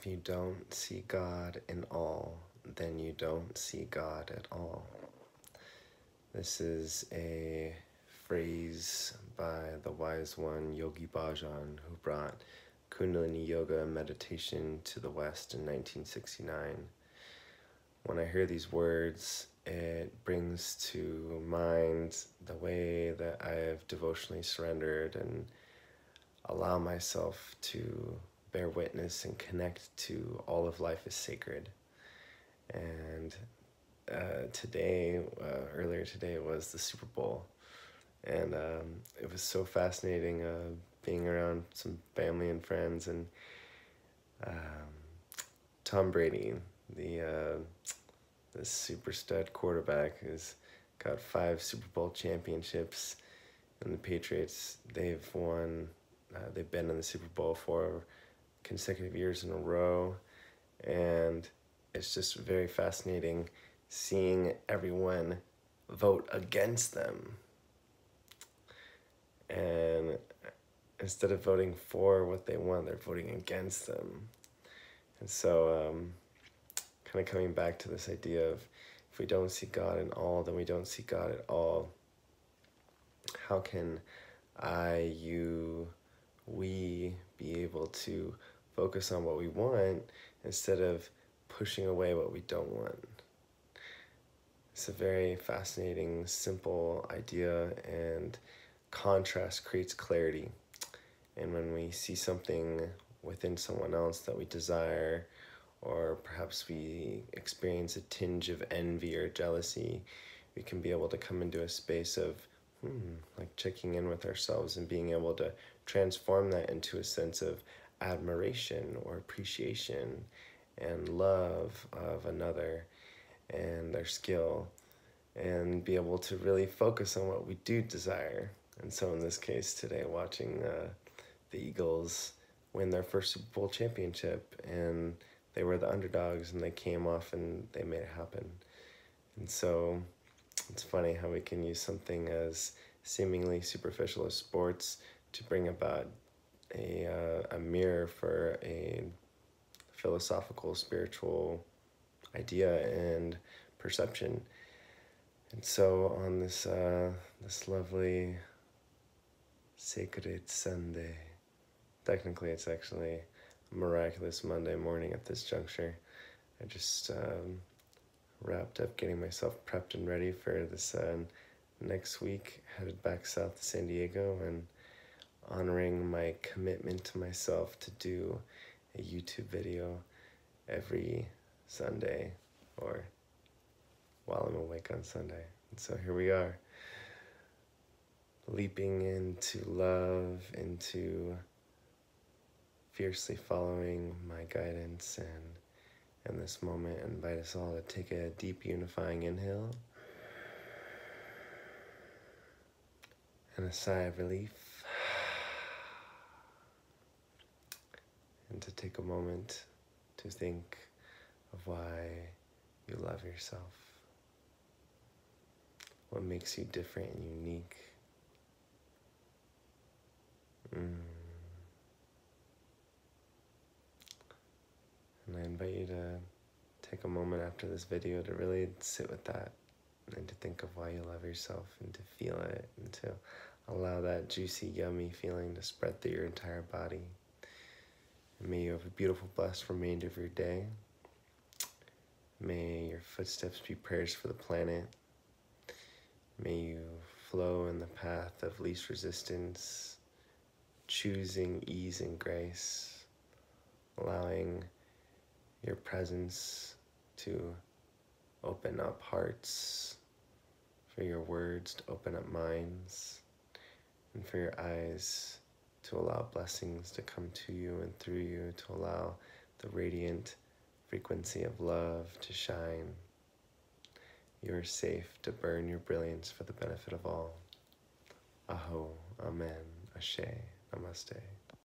If you don't see God in all, then you don't see God at all. This is a phrase by the wise one Yogi Bhajan, who brought Kundalini Yoga meditation to the West in 1969. When I hear these words, it brings to mind the way that I have devotionally surrendered and allow myself to bear witness and connect to all of life as sacred. And earlier today was the Super Bowl, and it was so fascinating being around some family and friends, and Tom Brady, the super stud quarterback, who's got 5 Super Bowl championships, and the Patriots, they've been in the Super Bowl for consecutive years in a row, and it's just very fascinating seeing everyone vote against them. And instead of voting for what they want, they're voting against them. And so kind of coming back to this idea of, if we don't see God in all, then we don't see God at all. How can we be able to focus on what we want instead of pushing away what we don't want? It's a very fascinating, simple idea, and contrast creates clarity. And when we see something within someone else that we desire, or perhaps we experience a tinge of envy or jealousy, we can be able to come into a space of like checking in with ourselves and being able to transform that into a sense of admiration or appreciation and love of another and their skill, and be able to really focus on what we do desire. And so in this case today, watching the Eagles win their first Super Bowl championship, and they were the underdogs, and they came off and they made it happen. And so it's funny how we can use something as seemingly superficial as sports to bring about a mirror for a philosophical, spiritual idea and perception. And so on this lovely sacred Sunday, technically it's actually a miraculous Monday morning at this juncture, I just wrapped up getting myself prepped and ready for this next week, headed back south to San Diego, and honoring my commitment to myself to do a YouTube video every Sunday, or while I'm awake on Sunday. And so here we are, leaping into love, into fiercely following my guidance, and in this moment invite us all to take a deep unifying inhale and a sigh of relief, and to take a moment to think of why you love yourself, what makes you different and unique. And I invite you to take a moment after this video to really sit with that, and to think of why you love yourself, and to feel it, and to allow that juicy, yummy feeling to spread through your entire body. And may you have a beautiful, blessed remainder of your day. May your footsteps be prayers for the planet. May you flow in the path of least resistance, choosing ease and grace, allowing your presence to open up hearts, for your words to open up minds, and for your eyes to allow blessings to come to you and through you, to allow the radiant frequency of love to shine. You are safe to burn your brilliance for the benefit of all. Aho, Amen, Ashe, Namaste.